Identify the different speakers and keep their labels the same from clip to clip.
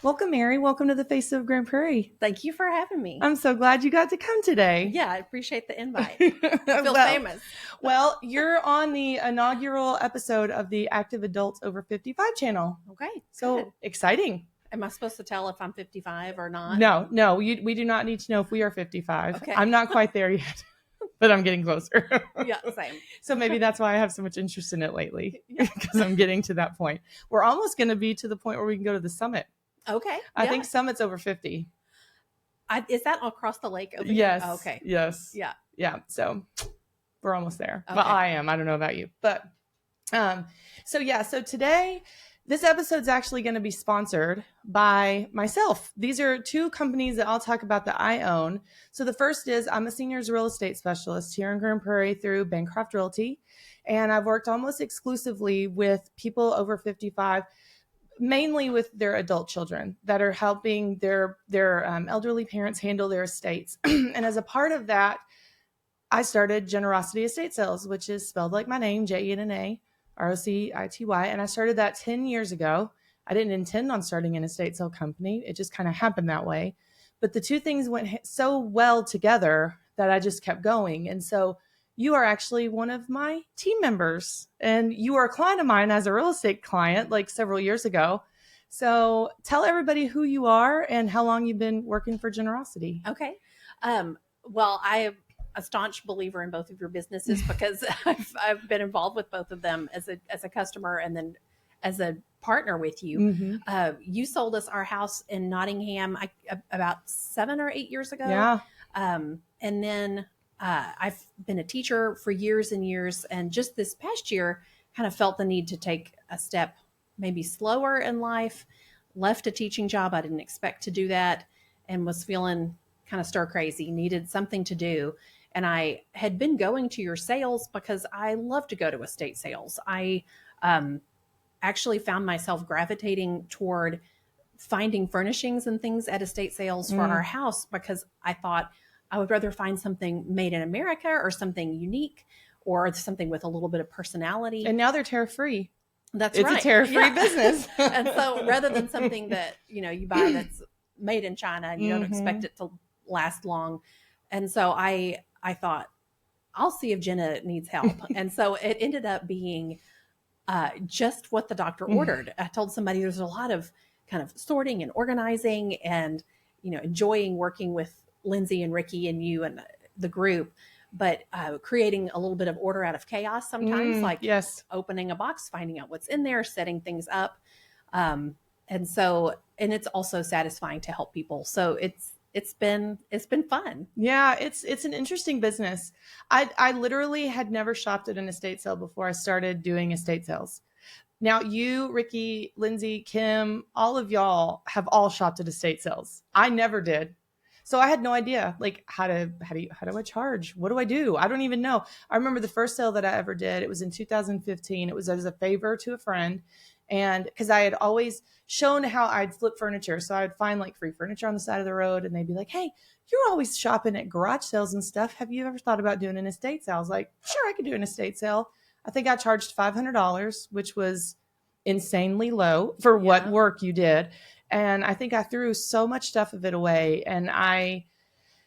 Speaker 1: Welcome, Mary. Welcome to the Face of Grand Prairie.
Speaker 2: Thank you for having me.
Speaker 1: I'm so glad you got to come today.
Speaker 2: Yeah, I appreciate the invite. I feel famous.
Speaker 1: Well, you're on the inaugural episode of the Active Adults Over 55 channel.
Speaker 2: Okay.
Speaker 1: So
Speaker 2: good.
Speaker 1: Exciting.
Speaker 2: Am I supposed to tell if I'm 55 or not?
Speaker 1: No, we do not need to know if we are 55.
Speaker 2: Okay.
Speaker 1: I'm not quite there yet, but I'm getting closer.
Speaker 2: Yeah, same.
Speaker 1: So maybe that's why I have so much interest in it lately,
Speaker 2: Yeah.
Speaker 1: because I'm getting to that point. We're almost going to be to the point where we can go to the summit.
Speaker 2: Okay.
Speaker 1: I think Summit's over 50.
Speaker 2: Is that across the lake over
Speaker 1: Yes.
Speaker 2: here? Okay.
Speaker 1: Yes.
Speaker 2: Yeah.
Speaker 1: Yeah. So we're almost there.
Speaker 2: Okay.
Speaker 1: Well, I am. I don't know about you, but so today this episode's actually going to be sponsored by myself. These are two companies that I'll talk about that I own. So the first is I'm a seniors real estate specialist here in Grand Prairie through Bancroft Realty, and I've worked almost exclusively with people over 55, mainly with their adult children that are helping their elderly parents handle their estates. And as a part of that, I started Jennarocity Estate Sales, which is spelled like my name, Jennarocity. And I started that 10 years ago. I didn't intend on starting an estate sale company. It just kind of happened that way. But the two things went so well together that I just kept going. And so you are actually one of my team members, and you are a client of mine as a real estate client like several years ago. So tell everybody who you are and how long you've been working for Jennarocity.
Speaker 2: Okay. Well, I am a staunch believer in both of your businesses because I've been involved with both of them as a customer and then as a partner with you.
Speaker 1: Mm-hmm.
Speaker 2: You sold us our house in Nottingham about 7 or 8 years ago.
Speaker 1: Yeah.
Speaker 2: And then I've been a teacher for years and years, and just this past year kind of felt the need to take a step maybe slower in life, left a teaching job. I didn't expect to do that and was feeling kind of stir crazy, needed something to do. And I had been going to your sales because I love to go to estate sales. I actually found myself gravitating toward finding furnishings and things at estate sales for our house because I thought I would rather find something made in America or something unique or something with a little bit of personality.
Speaker 1: And now they're tariff-free.
Speaker 2: That's
Speaker 1: It's
Speaker 2: right.
Speaker 1: a tariff-free business.
Speaker 2: And so rather than something that, you buy that's made in China and you don't expect it to last long. And so I thought, I'll see if Jenna needs help. And so it ended up being just what the doctor ordered. I told somebody there's a lot of kind of sorting and organizing and, enjoying working with Lindsay and Ricky and you and the group, but creating a little bit of order out of chaos sometimes, like opening a box, finding out what's in there, setting things up. And it's also satisfying to help people. So it's been fun.
Speaker 1: Yeah, it's an interesting business. I literally had never shopped at an estate sale before I started doing estate sales. Now you, Ricky, Lindsay, Kim, all of y'all have all shopped at estate sales. I never did. So I had no idea, like, how do I charge? What do I do? I don't even know. I remember the first sale that I ever did. It was in 2015. It was as a favor to a friend. And because I had always shown how I'd flip furniture. So I'd find like free furniture on the side of the road and they'd be like, hey, you're always shopping at garage sales and stuff. Have you ever thought about doing an estate sale? I was like, sure, I could do an estate sale. I think I charged $500, which was insanely low for what work you did. And I think I threw so much stuff of it away and I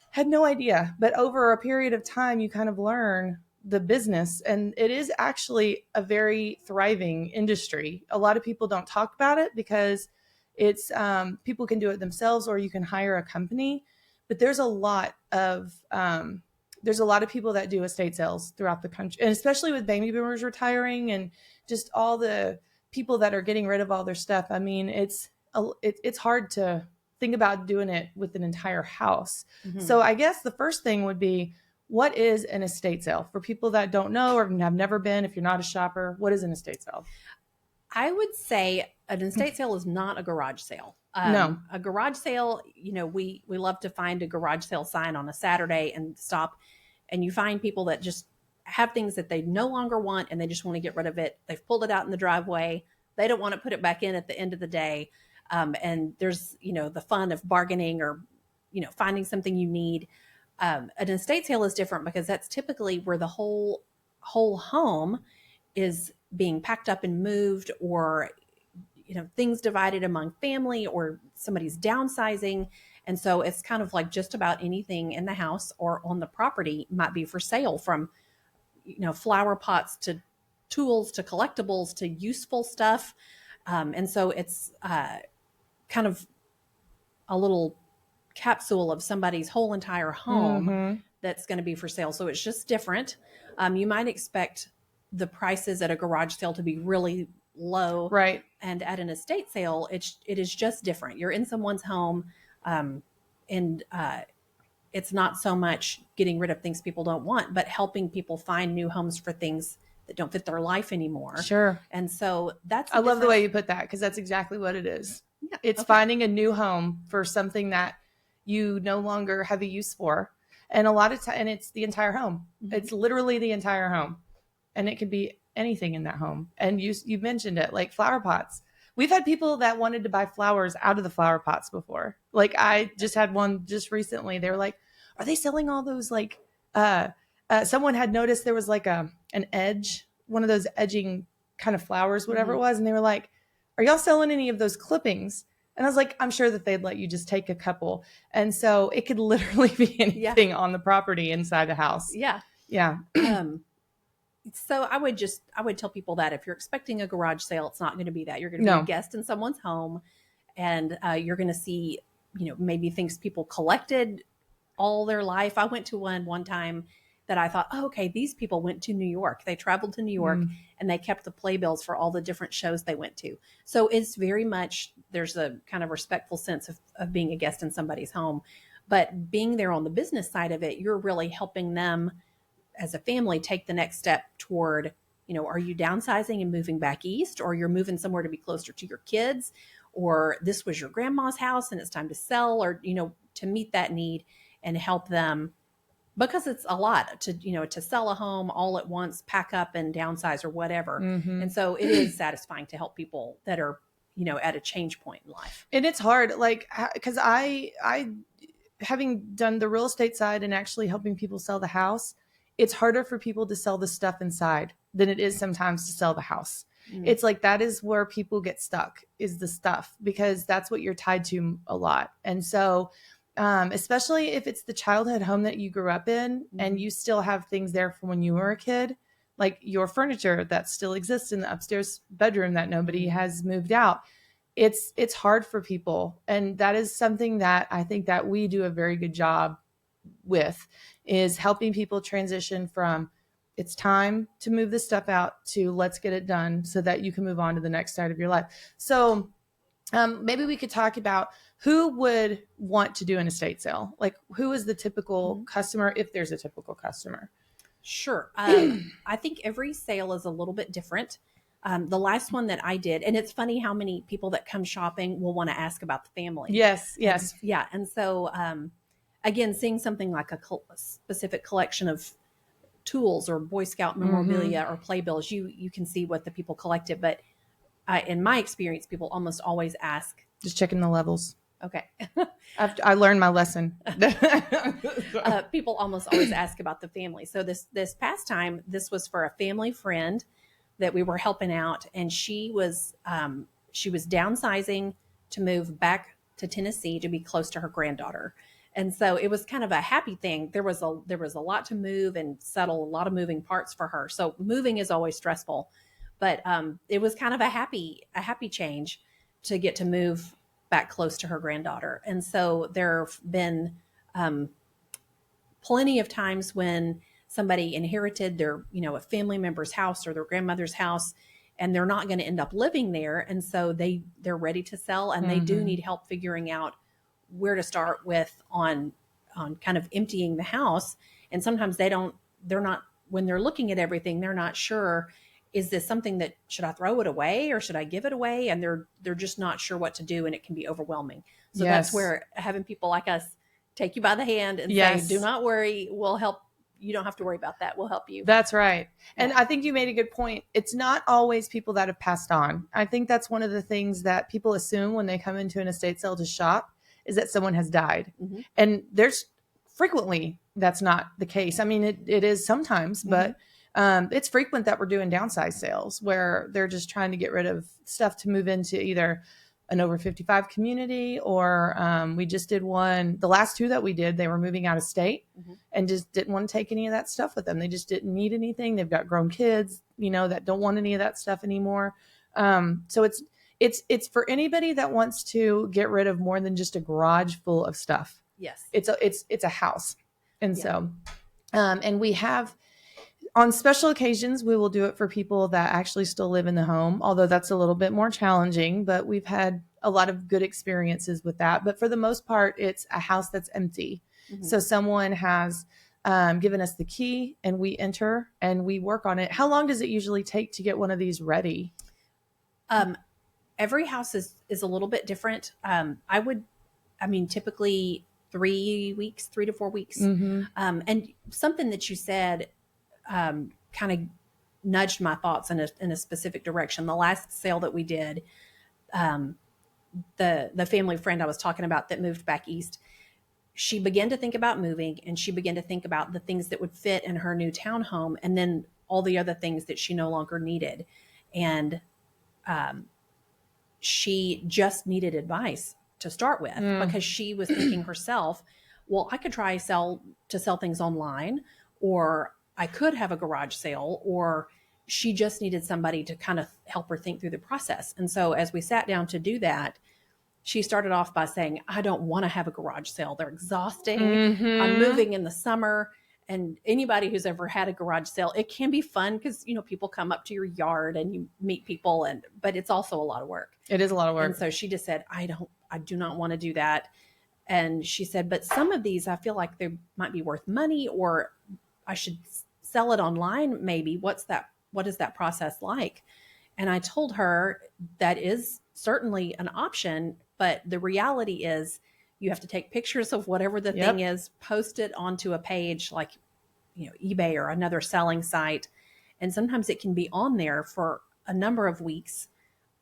Speaker 1: had no idea. But over a period of time, you kind of learn the business, and it is actually a very thriving industry. A lot of people don't talk about it because it's people can do it themselves or you can hire a company. But there's a lot of people that do estate sales throughout the country, and especially with baby boomers retiring and just all the people that are getting rid of all their stuff. I mean, it's hard to think about doing it with an entire house. Mm-hmm. So I guess the first thing would be, what is an estate sale? For people that don't know or have never been, if you're not a shopper, what is an estate sale?
Speaker 2: I would say an estate sale is not a garage sale.
Speaker 1: No.
Speaker 2: A garage sale, we love to find a garage sale sign on a Saturday and stop, and you find people that just have things that they no longer want and they just want to get rid of it. They've pulled it out in the driveway. They don't want to put it back in at the end of the day. And there's, the fun of bargaining or, finding something you need. An estate sale is different because that's typically where the whole home is being packed up and moved, or things divided among family, or somebody's downsizing. And so it's kind of like just about anything in the house or on the property might be for sale, from, flower pots to tools to collectibles to useful stuff. And so it's kind of a little capsule of somebody's whole entire home that's going to be for sale. So it's just different. You might expect the prices at a garage sale to be really low,
Speaker 1: Right.
Speaker 2: and at an estate sale, it is just different. You're in someone's home, and it's not so much getting rid of things people don't want, but helping people find new homes for things that don't fit their life anymore.
Speaker 1: Sure.
Speaker 2: And so
Speaker 1: I love the way you put that, because that's exactly what it is.
Speaker 2: Yeah,
Speaker 1: it's finding a new home for something that you no longer have a use for. And a lot of time, and it's the entire home. It's literally the entire home. And it could be anything in that home. And you mentioned it, like flower pots. We've had people that wanted to buy flowers out of the flower pots before. Like I just had one just recently. They were like, are they selling all those, like, someone had noticed there was like an edge, one of those edging kind of flowers, whatever it was. And they were like, are y'all selling any of those clippings? And I was like, I'm sure that they'd let you just take a couple. And so it could literally be anything on the property inside the house.
Speaker 2: Yeah.
Speaker 1: Yeah.
Speaker 2: So I would tell people that if you're expecting a garage sale, it's not going to be that. You're going to be a guest in someone's home, and you're going to see, maybe things people collected all their life. I went to one time that I thought, oh, okay, these people went to New York. They traveled to New York and they kept the playbills for all the different shows they went to. So it's very much, there's a kind of respectful sense of being a guest in somebody's home. But being there on the business side of it, you're really helping them as a family take the next step toward, are you downsizing and moving back east, or you're moving somewhere to be closer to your kids, or this was your grandma's house and it's time to sell, or, to meet that need and help them, because it's a lot to sell a home all at once, pack up and downsize or whatever. And so it is satisfying to help people that are, at a change point in life.
Speaker 1: And it's hard, like, because I having done the real estate side and actually helping people sell the house, it's harder for people to sell the stuff inside than it is sometimes to sell the house. It's like, that is where people get stuck, is the stuff, because that's what you're tied to a lot. And so especially if it's the childhood home that you grew up in and you still have things there from when you were a kid, like your furniture that still exists in the upstairs bedroom that nobody has moved out. It's hard for people. And that is something that I think that we do a very good job with, is helping people transition from it's time to move this stuff out to let's get it done so that you can move on to the next side of your life. So maybe we could talk about who would want to do an estate sale. Like, who is the typical customer, if there's a typical customer?
Speaker 2: Sure. I think every sale is a little bit different. The last one that I did, and it's funny how many people that come shopping will want to ask about the family.
Speaker 1: Yes.
Speaker 2: Yeah. And so, again, seeing something like a specific collection of tools or Boy Scout memorabilia or playbills, you can see what the people collected. But in my experience, people almost always ask.
Speaker 1: Just checking the levels.
Speaker 2: Okay.
Speaker 1: I learned my lesson.
Speaker 2: People almost always ask about the family. So this past time, this was for a family friend that we were helping out, and she was downsizing to move back to Tennessee to be close to her granddaughter. And so it was kind of a happy thing. There was a lot to move and settle, a lot of moving parts for her. So moving is always stressful, but it was kind of a happy change to get to move back close to her granddaughter. And so there have been plenty of times when somebody inherited their, a family member's house or their grandmother's house, and they're not going to end up living there. And so they're ready to sell, and they do need help figuring out where to start with on kind of emptying the house. And sometimes they're not, when they're looking at everything, they're not sure, is this something that, should I throw it away or should I give it away? And they're just not sure what to do, and it can be overwhelming. So that's where having people like us take you by the hand and say, do not worry, we'll help. You don't have to worry about that. We'll help you.
Speaker 1: That's right. And I think you made a good point. It's not always people that have passed on. I think that's one of the things that people assume when they come into an estate sale to shop, is that someone has died. And there's frequently, that's not the case. I mean, it is sometimes, but It's frequent that we're doing downsize sales where they're just trying to get rid of stuff to move into either an over 55 community, or we just did one. The last two that we did, they were moving out of state and just didn't want to take any of that stuff with them. They just didn't need anything. They've got grown kids, that don't want any of that stuff anymore. So it's for anybody that wants to get rid of more than just a garage full of stuff.
Speaker 2: Yes.
Speaker 1: It's a house. And so, and we have, on special occasions, we will do it for people that actually still live in the home, although that's a little bit more challenging, but we've had a lot of good experiences with that. But for the most part, it's a house that's empty. So someone has given us the key and we enter and we work on it. How long does it usually take to get one of these ready?
Speaker 2: Every house is a little bit different. Typically 3 weeks, 3 to 4 weeks. And something that you said kind of nudged my thoughts in a specific direction. The last sale that we did, the family friend I was talking about that moved back east, she began to think about moving, and she began to think about the things that would fit in her new townhome, and then all the other things that she no longer needed. And she just needed advice to start with, because she was thinking herself, well, I could try sell things online, or I could have a garage sale, or she just needed somebody to kind of help her think through the process. And so as we sat down to do that, she started off by saying, I don't want to have a garage sale. They're exhausting. I'm moving in the summer. And anybody who's ever had a garage sale, it can be fun because, people come up to your yard and you meet people, but it's also a lot of work.
Speaker 1: It is a lot of work.
Speaker 2: And so she just said, I do not want to do that. And she said, but some of these, I feel like they might be worth money, or I should sell it online. Maybe what is that process like? And I told her that is certainly an option, but the reality is you have to take pictures of whatever the thing is, post it onto a page like, eBay or another selling site. And sometimes it can be on there for a number of weeks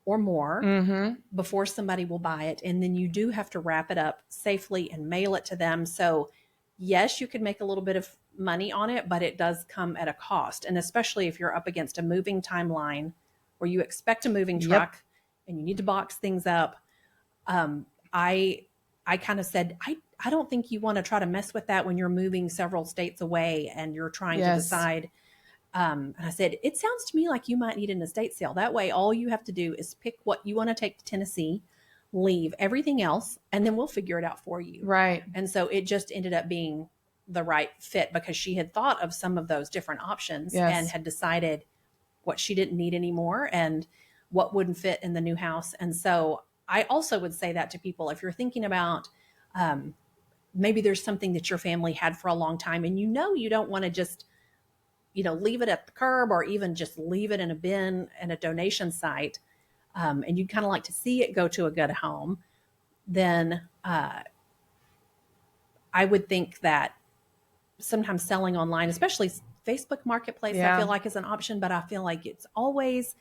Speaker 2: or more before somebody will buy it. And then you do have to wrap it up safely and mail it to them. So yes, you could make a little bit of money on it, but it does come at a cost. And especially if you're up against a moving timeline where you expect a moving truck and you need to box things up. I kind of said, I don't think you want to try to mess with that when you're moving several states away and you're trying to decide. And I said, it sounds to me like you might need an estate sale. That way, all you have to do is pick what you want to take to Tennessee, leave everything else, and then we'll figure it out for you.
Speaker 1: Right.
Speaker 2: And so it just ended up being the right fit because she had thought of some of those different options and had decided what she didn't need anymore and what wouldn't fit in the new house. And so I also would say that to people, if you're thinking about maybe there's something that your family had for a long time and you don't want to just leave it at the curb or even just leave it in a bin and a donation site, and you'd kind of like to see it go to a good home, then I would think that sometimes selling online, especially Facebook Marketplace, I feel like is an option, but I feel like it's always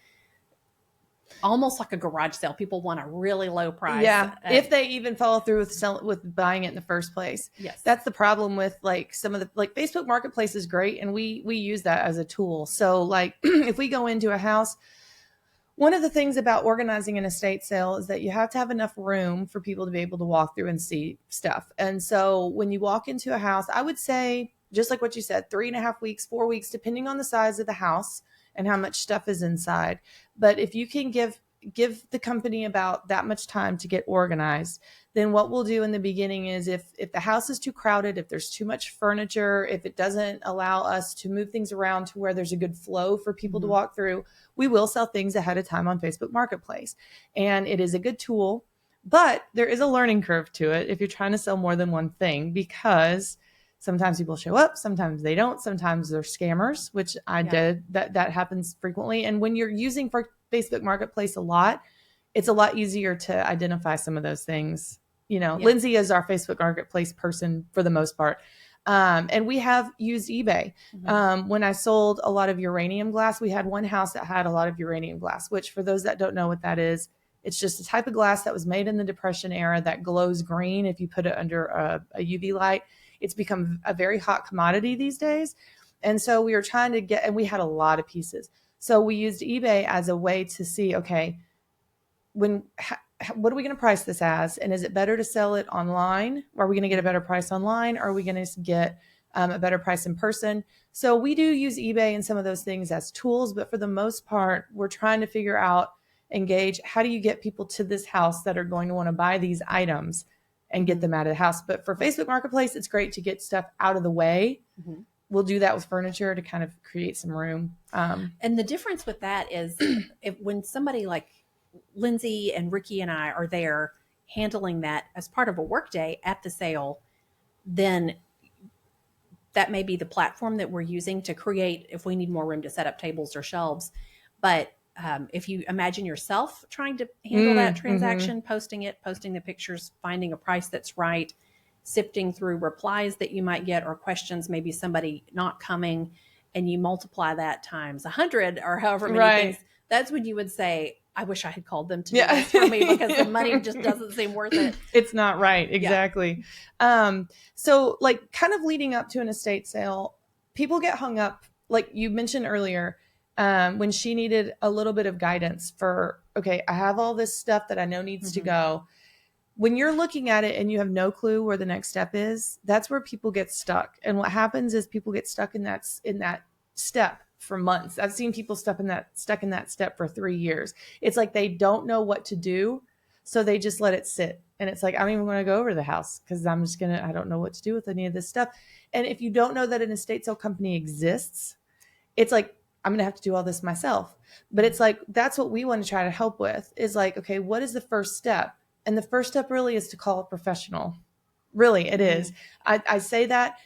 Speaker 2: almost like a garage sale. People want a really low price. Yeah.
Speaker 1: If they even follow through with buying it in the first place.
Speaker 2: Yes.
Speaker 1: That's the problem with some of the Facebook Marketplace is great. And we use that as a tool. So if we go into a house, one of the things about organizing an estate sale is that you have to have enough room for people to be able to walk through and see stuff. And so when you walk into a house, I would say, just like what you said, 3.5 weeks, 4 weeks, depending on the size of the house and how much stuff is inside. But if you can give the company about that much time to get organized, then what we'll do in the beginning is if the house is too crowded, if there's too much furniture, if it doesn't allow us to move things around to where there's a good flow for people to walk through, we will sell things ahead of time on Facebook Marketplace. And it is a good tool, but there is a learning curve to it if you're trying to sell more than one thing, because sometimes people show up, sometimes they don't, sometimes they're scammers, which I did. That happens frequently. And when you're using for Facebook Marketplace a lot, it's a lot easier to identify some of those things. Lindsay is our Facebook Marketplace person for the most part. And we have used eBay. When I sold a lot of uranium glass, we had one house that had a lot of uranium glass, which for those that don't know what that is, it's just a type of glass that was made in the Depression era that glows green if you put it under a UV light. It's become a very hot commodity these days. And so we were trying to get, and we had a lot of pieces. So we used eBay as a way to see, okay, when, what are we going to price this as? And is it better to sell it online? Are we going to get a better price online? Or are we going to get a better price in person? So we do use eBay and some of those things as tools, but for the most part, we're trying to figure out, engage, how do you get people to this house that are going to want to buy these items and get them out of the house? But for Facebook Marketplace, it's great to get stuff out of the way. Mm-hmm. We'll do that with furniture to kind of create some room.
Speaker 2: And the difference with that is when somebody like Lindsay and Ricky and I are there handling that as part of a workday at the sale, then that may be the platform that we're using to create, if we need more room to set up tables or shelves. But if you imagine yourself trying to handle that transaction, posting the pictures, finding a price that's right, sifting through replies that you might get or questions, maybe somebody not coming, and you multiply that times 100 or however many things, that's when you would say, I wish I had called them to do this for me, because the money just doesn't seem worth it.
Speaker 1: It's not right. Exactly. Yeah. So like kind of leading up to an estate sale, people get hung up, like you mentioned earlier, when she needed a little bit of guidance for, okay, I have all this stuff that I know needs to go. When you're looking at it and you have no clue where the next step is, that's where people get stuck. And what happens is people get stuck in that step for months. I've seen people stuck in that step for 3 years. It's like they don't know what to do, so they just let it sit. And it's like, I'm even going to go over to the house because I don't know what to do with any of this stuff. And if you don't know that an estate sale company exists, it's like, I'm going to have to do all this myself. But it's like, that's what we want to try to help with, is like, okay, what is the first step? And the first step really is to call a professional. Really, it is. I say that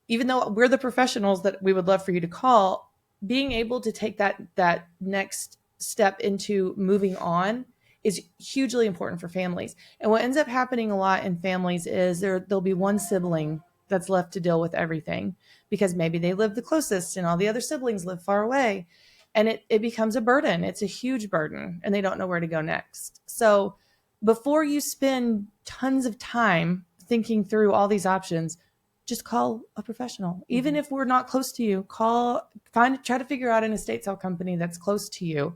Speaker 1: even though we're the professionals that we would love for you to call, being able to take that next step into moving on is hugely important for families. And what ends up happening a lot in families is there'll be one sibling that's left to deal with everything, because maybe they live the closest and all the other siblings live far away. And it becomes a burden. It's a huge burden, and they don't know where to go next. So before you spend tons of time thinking through all these options, just call a professional. Even if we're not close to you, try to figure out an estate sale company that's close to you.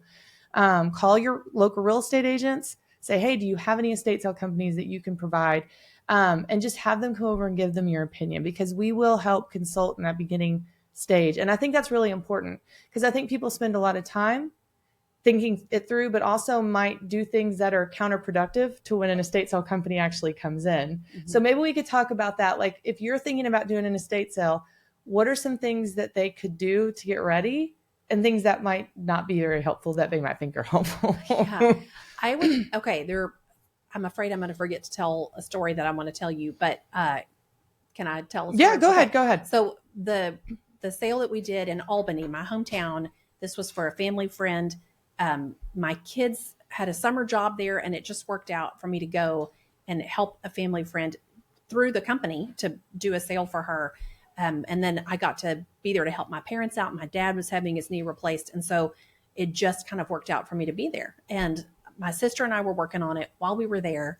Speaker 1: Call your local real estate agents. Say, hey, do you have any estate sale companies that you can provide? And just have them come over and give them your opinion, because we will help consult in that beginning stage. And I think that's really important, because I think people spend a lot of time thinking it through, but also might do things that are counterproductive to when an estate sale company actually comes in. So maybe we could talk about that. Like, if you're thinking about doing an estate sale, what are some things that they could do to get ready, and things that might not be very helpful that they might think are helpful?
Speaker 2: I would, I'm afraid I'm going to forget to tell a story that I want to tell you, but can I tell a story?
Speaker 1: Yeah, go ahead.
Speaker 2: So the sale that we did in Albany, my hometown, this was for a family friend. My kids had a summer job there, and it just worked out for me to go and help a family friend through the company to do a sale for her. And then I got to be there to help my parents out. My dad was having his knee replaced. And so it just kind of worked out for me to be there. And my sister and I were working on it while we were there.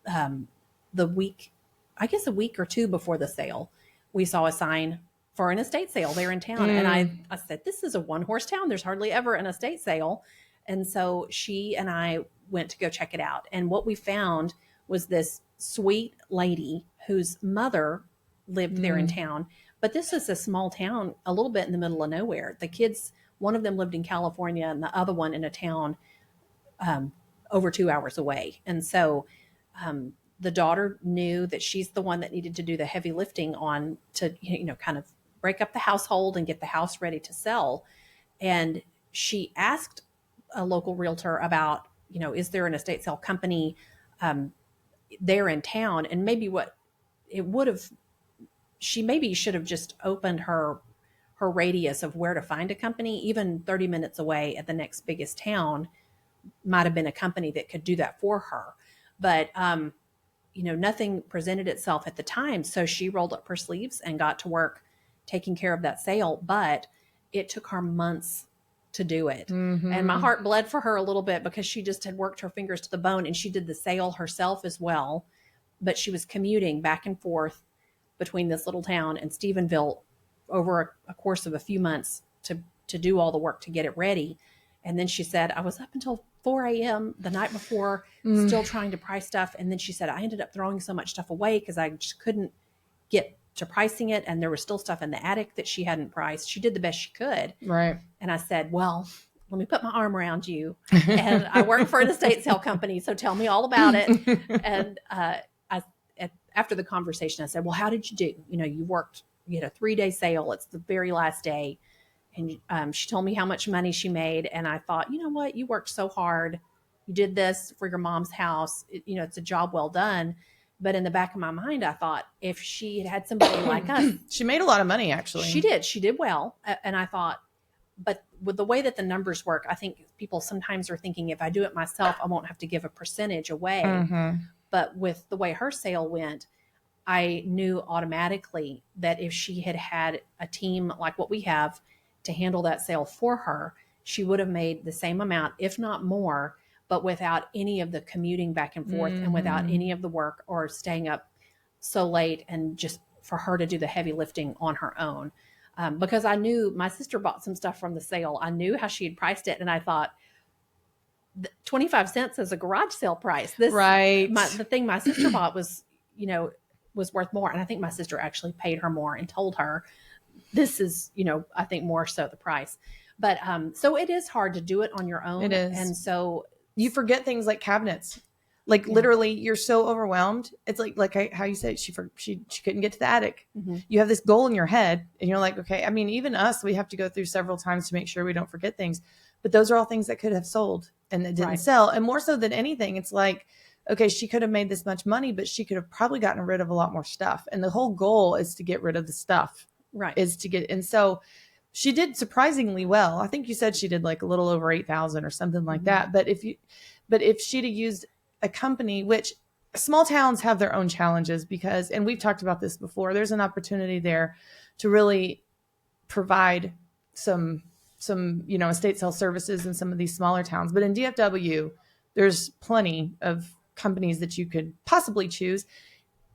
Speaker 2: A week or two before the sale, we saw a sign for an estate sale there in town. And I said, this is a one-horse town. There's hardly ever an estate sale. And so she and I went to go check it out. And what we found was this sweet lady whose mother lived there in town. But this is a small town, a little bit in the middle of nowhere. The kids, one of them lived in California and the other one in a town over 2 hours away. And so the daughter knew that she's the one that needed to do the heavy lifting on to, kind of break up the household and get the house ready to sell. And she asked a local realtor about, is there an estate sale company there in town? And maybe she maybe should have just opened her radius of where to find a company. Even 30 minutes away at the next biggest town might have been a company that could do that for her. But, nothing presented itself at the time. So she rolled up her sleeves and got to work taking care of that sale. But it took her months to do it. And my heart bled for her a little bit, because she just had worked her fingers to the bone, and she did the sale herself as well. But she was commuting back and forth between this little town and Stephenville over a course of a few months to do all the work to get it ready. And then she said, I was up until 4 a.m. the night before, still trying to price stuff. And then she said, I ended up throwing so much stuff away because I just couldn't get to pricing it. And there was still stuff in the attic that she hadn't priced. She did the best she could.
Speaker 1: Right.
Speaker 2: And I said, well, let me put my arm around you. And I work for an estate sale company, so tell me all about it. And after the conversation, I said, well, how did you do? You worked, you had a 3-day sale. It's the very last day. And she told me how much money she made. And I thought, you know what? You worked so hard. You did this for your mom's house. It's a job well done. But in the back of my mind, I thought if she had somebody like us.
Speaker 1: She made a lot of money, actually.
Speaker 2: She did. She did well. And I thought, but with the way that the numbers work, I think people sometimes are thinking if I do it myself, I won't have to give a percentage away. Mm-hmm. But with the way her sale went, I knew automatically that if she had had a team like what we have to handle that sale for her, she would have made the same amount, if not more, but without any of the commuting back and forth and without any of the work or staying up so late and just for her to do the heavy lifting on her own. Because I knew my sister bought some stuff from the sale. I knew how she had priced it. And I thought 25 cents is a garage sale price.
Speaker 1: Right.
Speaker 2: The thing my sister bought was worth more. And I think my sister actually paid her more and told her this is, I think more so the price. But so it is hard to do it on your own.
Speaker 1: It is.
Speaker 2: And so
Speaker 1: you forget things like cabinets. Like literally you're so overwhelmed. It's like how you said she couldn't get to the attic. Mm-hmm. You have this goal in your head and you're like, okay, I mean, even us, we have to go through several times to make sure we don't forget things, but those are all things that could have sold and that didn't sell. And more so than anything, it's like, okay, she could have made this much money, but she could have probably gotten rid of a lot more stuff. And the whole goal is to get rid of the stuff,
Speaker 2: right?
Speaker 1: And so she did surprisingly well. I think you said she did like a little over 8,000 or something like that. But if she'd have used a company, which small towns have their own challenges because, and we've talked about this before, there's an opportunity there to really provide some estate sale services in some of these smaller towns. But in DFW, there's plenty of companies that you could possibly choose.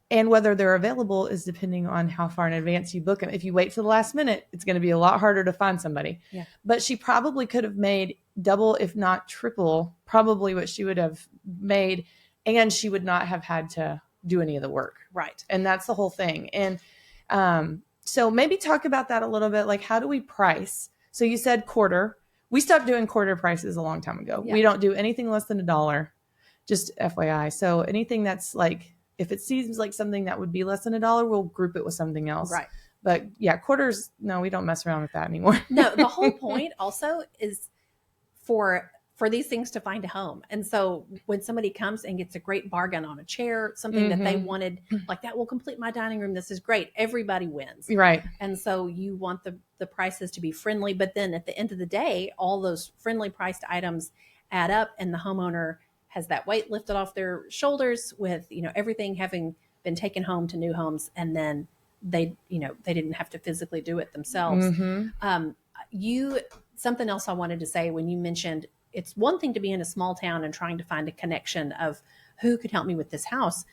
Speaker 1: And whether they're available is depending on how far in advance you book them. If you wait till the last minute, it's going to be a lot harder to find somebody. Yeah. But she probably could have made double, if not triple, probably what she would have made. And she would not have had to do any of the work.
Speaker 2: Right.
Speaker 1: And that's the whole thing. And so maybe talk about that a little bit. Like, how do we price? So you said quarter. We stopped doing quarter prices a long time ago. Yeah. We don't do anything less than $1, just FYI. So anything that's like, if it seems like something that would be less than $1, we'll group it with something else.
Speaker 2: Right.
Speaker 1: But yeah, quarters, no, we don't mess around with that anymore.
Speaker 2: No, the whole point also is for these things to find a home. And so when somebody comes and gets a great bargain on a chair, something that they wanted, like that will complete my dining room. This is great. Everybody wins.
Speaker 1: Right.
Speaker 2: And so you want the prices to be friendly, but then at the end of the day, all those friendly priced items add up and the homeowner has that weight lifted off their shoulders with, everything having been taken home to new homes. And then they didn't have to physically do it themselves. Mm-hmm. Something else I wanted to say when you mentioned it's one thing to be in a small town and trying to find a connection of who could help me with this house.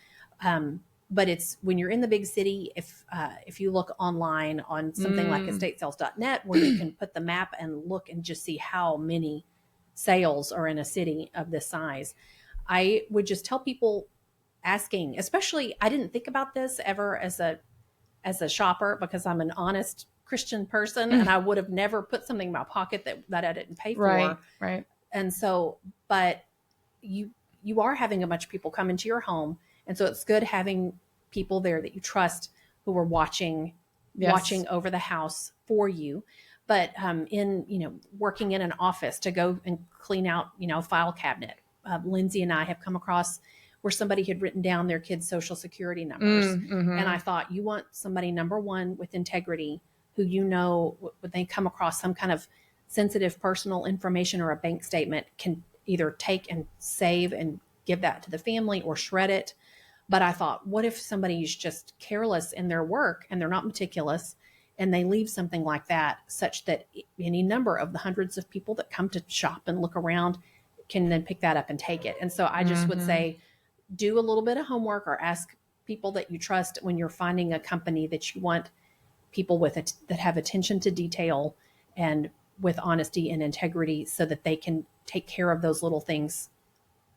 Speaker 2: But it's when you're in the big city, if you look online on something like estatesales.net where you can put the map and look and just see how many sales are in a city of this size, I would just tell people asking, especially, I didn't think about this ever as a shopper because I'm an honest Christian person and I would have never put something in my pocket that I didn't pay for.
Speaker 1: Right.
Speaker 2: And so, but you are having a bunch of people come into your home. And so it's good having people there that you trust who are watching over the house for you. But in working in an office to go and clean out, a file cabinet, Lindsay and I have come across where somebody had written down their kids' social security numbers. Mm-hmm. And I thought, you want somebody, number one, with integrity, who when they come across some kind of sensitive personal information or a bank statement, can either take and save and give that to the family or shred it. But I thought, what if somebody's just careless in their work and they're not meticulous and they leave something like that, such that any number of the hundreds of people that come to shop and look around can then pick that up and take it. And so I just would say, do a little bit of homework or ask people that you trust when you're finding a company that you want people that have attention to detail and with honesty and integrity, so that they can take care of those little things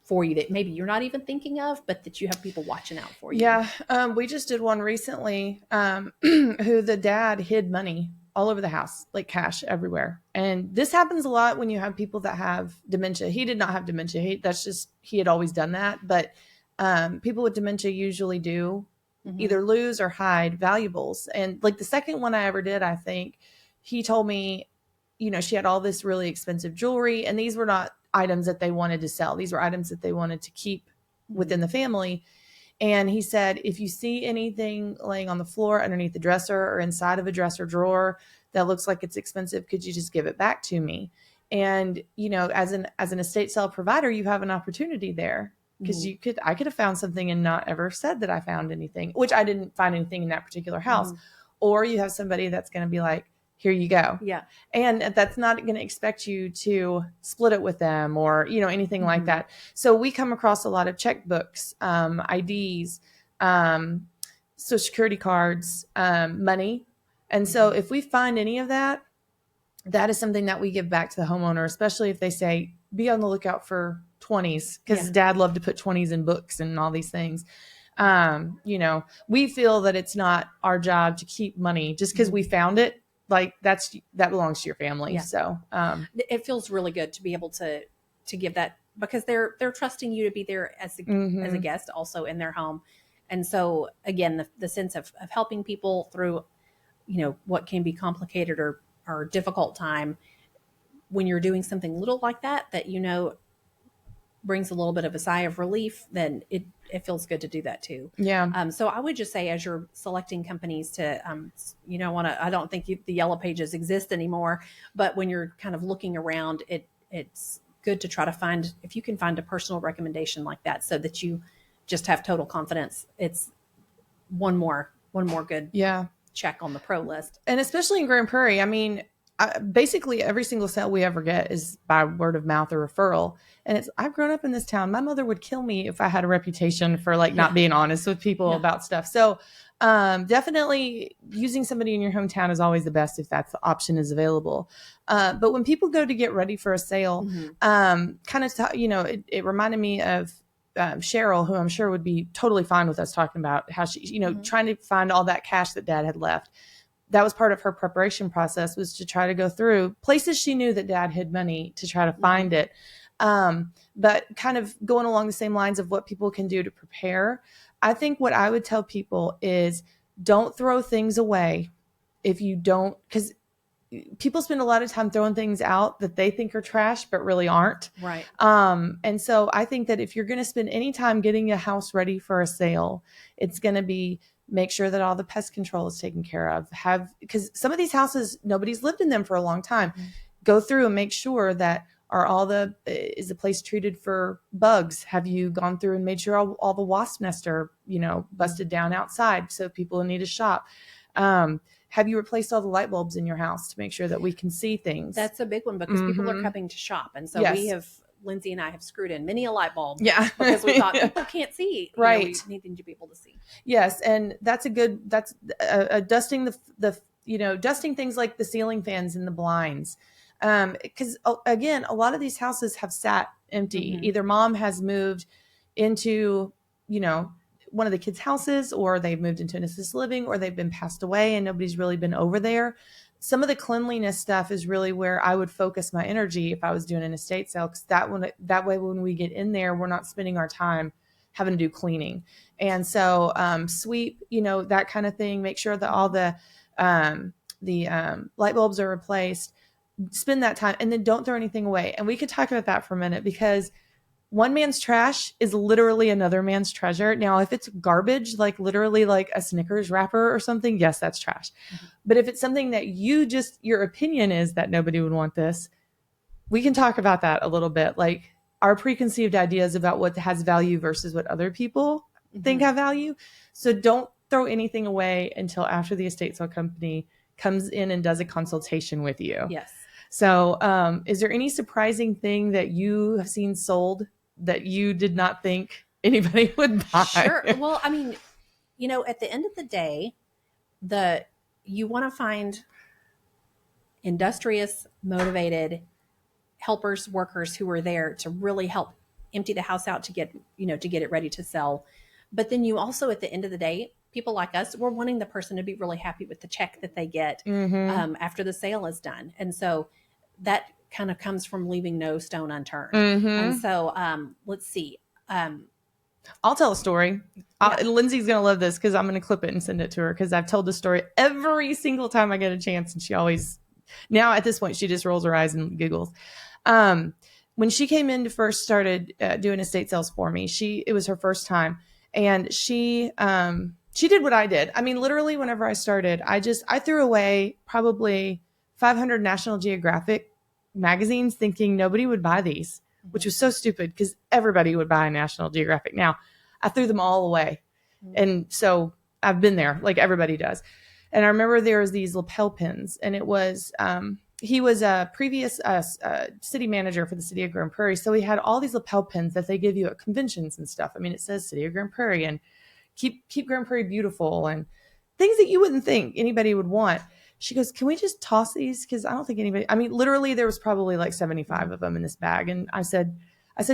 Speaker 2: for you that maybe you're not even thinking of, but that you have people watching out for you.
Speaker 1: Yeah. We just did one recently, who the dad hid money all over the house, like cash everywhere. And this happens a lot when you have people that have dementia. He did not have dementia. He had always done that. But people with dementia usually do either lose or hide valuables. And like the second one I ever did, I think he told me, she had all this really expensive jewelry, and these were not items that they wanted to sell. These were items that they wanted to keep within the family. And he said, if you see anything laying on the floor underneath the dresser or inside of a dresser drawer that looks like it's expensive, could you just give it back to me? And, as an estate sale provider, you have an opportunity there, because I could have found something and not ever said that I found anything, which I didn't find anything in that particular house. Or you have somebody that's going to be like, here you go.
Speaker 2: Yeah.
Speaker 1: And that's not going to expect you to split it with them or, anything like that. So we come across a lot of checkbooks, IDs, social security cards, money. And so if we find any of that, that is something that we give back to the homeowner, especially if they say, be on the lookout for 20s, because dad loved to put 20s in books and all these things. We feel that it's not our job to keep money just because we found it. Like that belongs to your family. Yeah. So
Speaker 2: it feels really good to be able to give that, because they're trusting you to be there as a guest also in their home. And so again, the sense of helping people through, what can be complicated or difficult time, when you're doing something little like that brings a little bit of a sigh of relief, then it feels good to do that too.
Speaker 1: Yeah.
Speaker 2: So I would just say, as you're selecting companies to, I don't think the yellow pages exist anymore, but when you're kind of looking around, it's good to try to find, if you can find a personal recommendation like that, so that you just have total confidence. It's one more good check on the pro list.
Speaker 1: And especially in Grand Prairie, I mean, basically every single sale we ever get is by word of mouth or referral. And I've grown up in this town. My mother would kill me if I had a reputation for not being honest with people about stuff. So definitely using somebody in your hometown is always the best if that's the option is available. But when people go to get ready for a sale, it reminded me of Cheryl, who I'm sure would be totally fine with us talking about how she, trying to find all that cash that dad had left. That was part of her preparation process, was to try to go through places she knew that dad hid money to try to find it. But kind of going along the same lines of what people can do to prepare. I think what I would tell people is, don't throw things away if you don't, because people spend a lot of time throwing things out that they think are trash, but really aren't.
Speaker 2: Right.
Speaker 1: And so I think that if you're going to spend any time getting a house ready for a sale, it's going to be, make sure that all the pest control is taken care of. Because some of these houses, nobody's lived in them for a long time. Go through and make sure that is the place treated for bugs? Have you gone through and made sure all the wasp nests are, busted down outside so people need to shop? Have you replaced all the light bulbs in your house to make sure that we can see things?
Speaker 2: That's a big one, because people are coming to shop. And so Lindsay and I have screwed in many a light bulb.
Speaker 1: Yeah.
Speaker 2: Because we thought people can't see.
Speaker 1: Right.
Speaker 2: We need them to be able to see.
Speaker 1: Yes. And that's dusting dusting things like the ceiling fans and the blinds. Because again, a lot of these houses have sat empty. Either mom has moved into, one of the kids' houses, or they've moved into an assisted living, or they've been passed away and nobody's really been over there. Some of the cleanliness stuff is really where I would focus my energy if I was doing an estate sale, because that way when we get in there, we're not spending our time having to do cleaning. And so sweep, that kind of thing. Make sure that all the light bulbs are replaced. Spend that time, and then don't throw anything away. And we could talk about that for a minute, because one man's trash is literally another man's treasure. Now, if it's garbage, like literally like a Snickers wrapper or something, yes, that's trash. But if it's something that your opinion is that nobody would want this, we can talk about that a little bit. Like our preconceived ideas about what has value versus what other people think have value. So don't throw anything away until after the estate sale company comes in and does a consultation with you.
Speaker 2: Yes.
Speaker 1: So is there any surprising thing that you have seen sold that you did not think anybody would buy?
Speaker 2: Sure. Well, I mean, at the end of the day, you want to find industrious, motivated helpers, workers who are there to really help empty the house out to get, to get it ready to sell. But then you also, at the end of the day, people like us, we're wanting the person to be really happy with the check that they get after the sale is done. And so that kind of comes from leaving no stone unturned. And so let's see.
Speaker 1: I'll tell a story. Lindsay's going to love this because I'm going to clip it and send it to her because I've told the story every single time I get a chance. And she always, now at this point, she just rolls her eyes and giggles. When she came in to first started doing estate sales for me, it was her first time. And she did what I did. I mean, literally, whenever I started, I threw away probably 500 National Geographic magazines thinking nobody would buy these, which was so stupid because everybody would buy National Geographic. Now, I threw them all away. And so I've been there like everybody does. And I remember there was these lapel pins, and it was, he was a previous city manager for the city of Grand Prairie. So he had all these lapel pins that they give you at conventions and stuff. I mean, it says City of Grand Prairie and keep Grand Prairie beautiful and things that you wouldn't think anybody would want. She goes, can we just toss these? Because I don't think anybody, I mean, literally there was probably like 75 of them in this bag. And I said,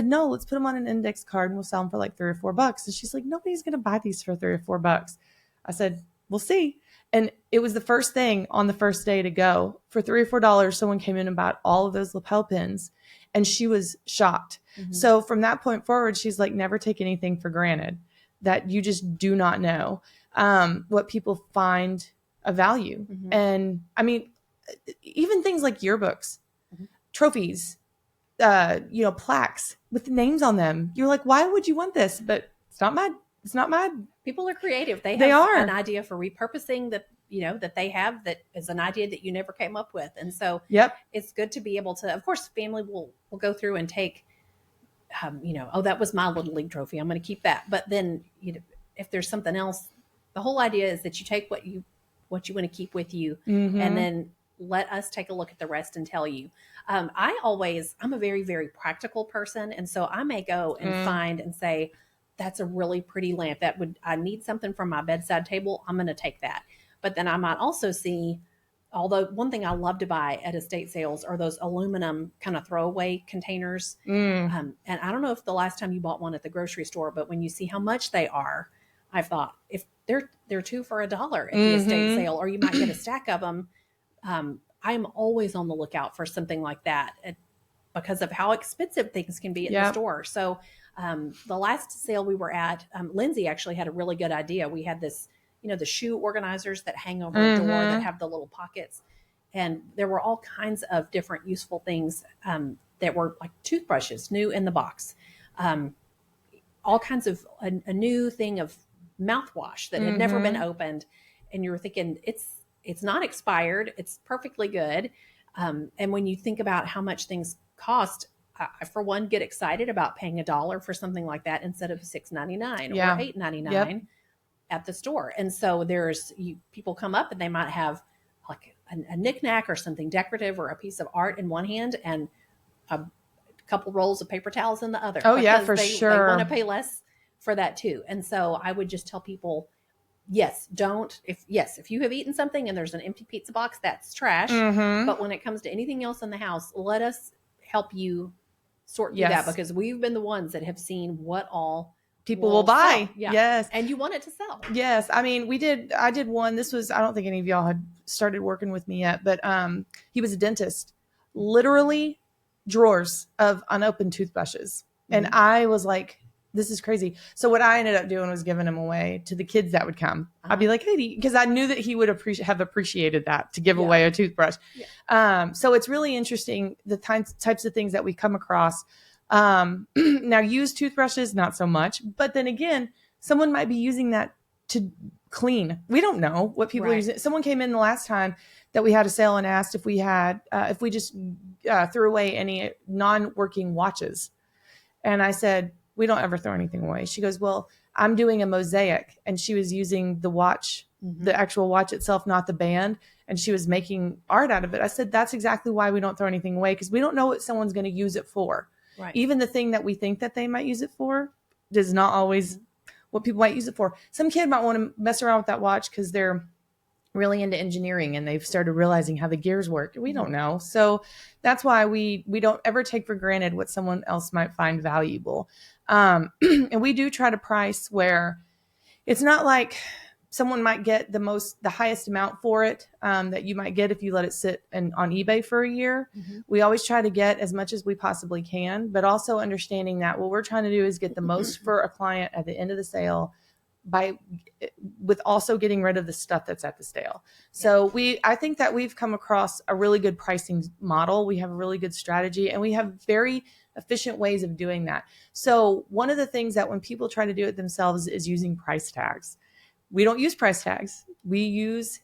Speaker 1: no, let's put them on an index card and we'll sell them for like $3 or $4. And she's like, nobody's going to buy these for $3 or $4. I said, we'll see. And it was the first thing on the first day to go. For $3 or $4, someone came in and bought all of those lapel pins, and she was shocked. So from that point forward, she's like, never take anything for granted, that you just do not know what people find of value. And I mean, even things like yearbooks, trophies, plaques with names on them. You're like, why would you want this? But it's not my
Speaker 2: people are creative. They
Speaker 1: are
Speaker 2: an idea for repurposing that they have, that is an idea that you never came up with. And so it's good to be able to, of course, family will go through and take, that was my little league trophy, I'm going to keep that. But then, if there's something else, the whole idea is that you take what you want to keep with you, and then let us take a look at the rest and tell you. I'm a very, very practical person. And so I may go and find and say, that's a really pretty lamp. I need something from my bedside table. I'm going to take that. But then I might also see, although one thing I love to buy at estate sales are those aluminum kind of throwaway containers. And I don't know if the last time you bought one at the grocery store, but when you see how much they are, I thought if they're two for $1 at the estate sale, or you might get a stack of them. I'm always on the lookout for something like that because of how expensive things can be at the store. So the last sale we were at, Lindsay actually had a really good idea. We had this, the shoe organizers that hang over a door that have the little pockets. And there were all kinds of different useful things that were like toothbrushes, new in the box. All kinds of a new thing of mouthwash that had never been opened. And you were thinking, it's not expired. It's perfectly good. And when you think about how much things cost, I, for one, get excited about paying $1 for something like that instead of $6.99 or $8.99 at the store. And so people come up and they might have like a knickknack or something decorative or a piece of art in one hand and a couple rolls of paper towels in the other.
Speaker 1: Oh yeah, for sure.
Speaker 2: They want to pay less for that too. And so I would just tell people, if you have eaten something and there's an empty pizza box, that's trash. But when it comes to anything else in the house, let us help you sort through that, because we've been the ones that have seen what all
Speaker 1: people will buy.
Speaker 2: Yeah.
Speaker 1: Yes.
Speaker 2: And you want it to sell.
Speaker 1: Yes. I mean, I did one. This was, I don't think any of y'all had started working with me yet, but he was a dentist, literally drawers of unopened toothbrushes. And I was like, this is crazy. So what I ended up doing was giving them away to the kids that would come. I'd be like, hey, because I knew that he would have appreciated that, to give away a toothbrush. So it's really interesting, the types of things that we come across. Now, used toothbrushes, not so much. But then again, someone might be using that to clean. We don't know what people are using. Someone came in the last time that we had a sale and asked if we just threw away any non-working watches. And I said, we don't ever throw anything away. She goes, well, I'm doing a mosaic. And she was using the watch, the actual watch itself, not the band. And she was making art out of it. I said, that's exactly why we don't throw anything away, because we don't know what someone's going to use it for. Right. Even the thing that we think that they might use it for does not always what people might use it for. Some kid might want to mess around with that watch because they're really into engineering and they've started realizing how the gears work. We don't know. So that's why we don't ever take for granted what someone else might find valuable. And we do try to price where it's not like someone might get the highest amount for it that you might get if you let it sit on eBay for a year. We always try to get as much as we possibly can, but also understanding that what we're trying to do is get the most for a client at the end of the sale with also getting rid of the stuff that's at the sale. So I think that we've come across a really good pricing model. We have a really good strategy and we have very efficient ways of doing that. So one of the things that when people try to do it themselves is using price tags. We don't use price tags. We use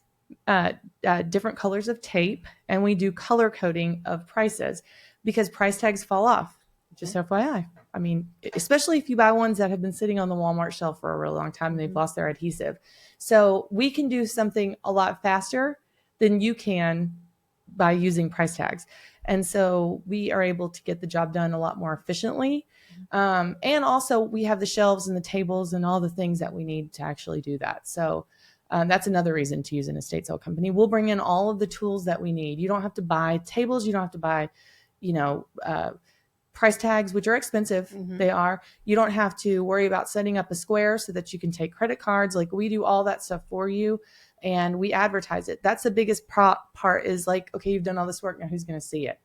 Speaker 1: different colors of tape and we do color coding of prices because price tags fall off. Just FYI. I mean, especially if you buy ones that have been sitting on the Walmart shelf for a really long time and they've lost their adhesive. So we can do something a lot faster than you can by using price tags. And so we are able to get the job done a lot more efficiently. And also we have the shelves and the tables and all the things that we need to actually do that. So that's another reason to use an estate sale company. We'll bring in all of the tools that we need. You don't have to buy tables. You don't have to buy, price tags, which are expensive. They are. You don't have to worry about setting up a square so that you can take credit cards. Like we do all that stuff for you and we advertise it. That's the biggest part is like, okay, you've done all this work. Now who's going to see it?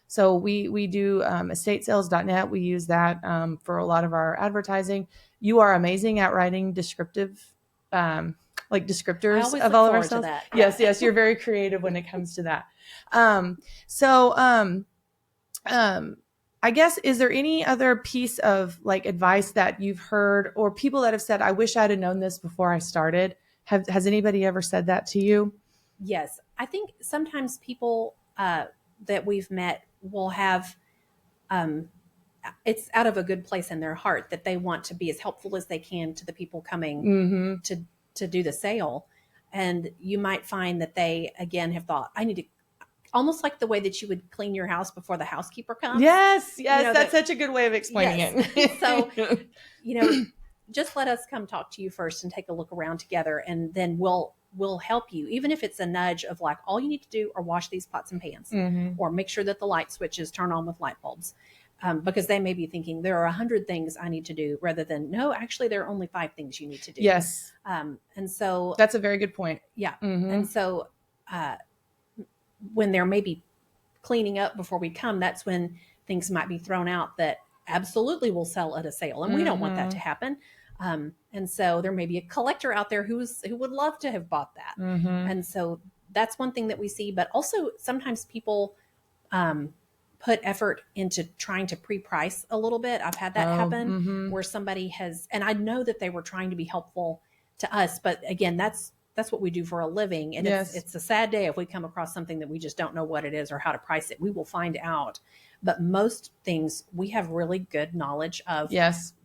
Speaker 1: So we do estatesales.net. We use that for a lot of our advertising. You are amazing at writing descriptive descriptors of all of our sales. Yes. You're very creative when it comes to that. I guess, is there any other piece of like advice that you've heard or people that have said, I wish I'd have known this before I started? Has anybody ever said that to you?
Speaker 2: Yes. I think sometimes people that we've met will have, it's out of a good place in their heart that they want to be as helpful as they can to the people coming to do the sale. And you might find that they, again, have thought, I need to, almost like the way that you would clean your house before the housekeeper comes.
Speaker 1: Yes. That's such a good way of explaining it.
Speaker 2: So, just let us come talk to you first and take a look around together. And then we'll help you, even if it's a nudge of like, all you need to do are wash these pots and pans or make sure that the light switches turn on with light bulbs. Because they may be thinking there are 100 things I need to do rather than, no, actually there are only 5 things you need to do.
Speaker 1: Yes.
Speaker 2: And so
Speaker 1: that's a very good point.
Speaker 2: Yeah. And so, when they're maybe cleaning up before we come, that's when things might be thrown out that absolutely will sell at a sale. And we don't want that to happen. And so there may be a collector out there who would love to have bought that. And so that's one thing that we see, but also sometimes people, put effort into trying to pre-price a little bit. I've had that happen where somebody has, and I know that they were trying to be helpful to us, but again, that's what we do for a living. And it's a sad day if we come across something that we just don't know what it is or how to price it. We will find out. But most things, we have really good knowledge of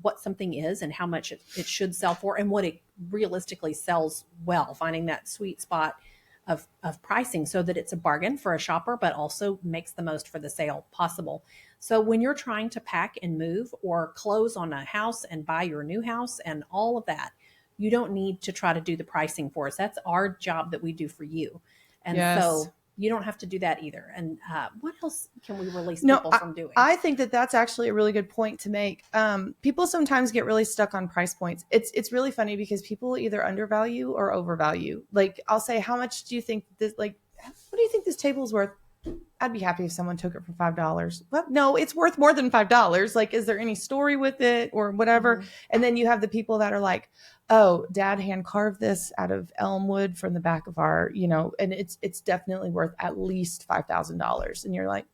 Speaker 2: what something is and how much it should sell for and what it realistically sells well, finding that sweet spot of pricing so that it's a bargain for a shopper, but also makes the most for the sale possible. So when you're trying to pack and move or close on a house and buy your new house and all of that, you don't need to try to do the pricing for us. That's our job that we do for you. And so you don't have to do that either. And what else can we release people from doing?
Speaker 1: I think that that's actually a really good point to make. People sometimes get really stuck on price points. It's really funny because people either undervalue or overvalue. Like I'll say, how much do you think this, like, what do you think this table is worth? I'd be happy if someone took it for $5. Well, no, it's worth more than $5. Like, is there any story with it or whatever? And then you have the people that are like, oh, Dad hand carved this out of elm wood from the back of our, and it's definitely worth at least $5,000. And you're like,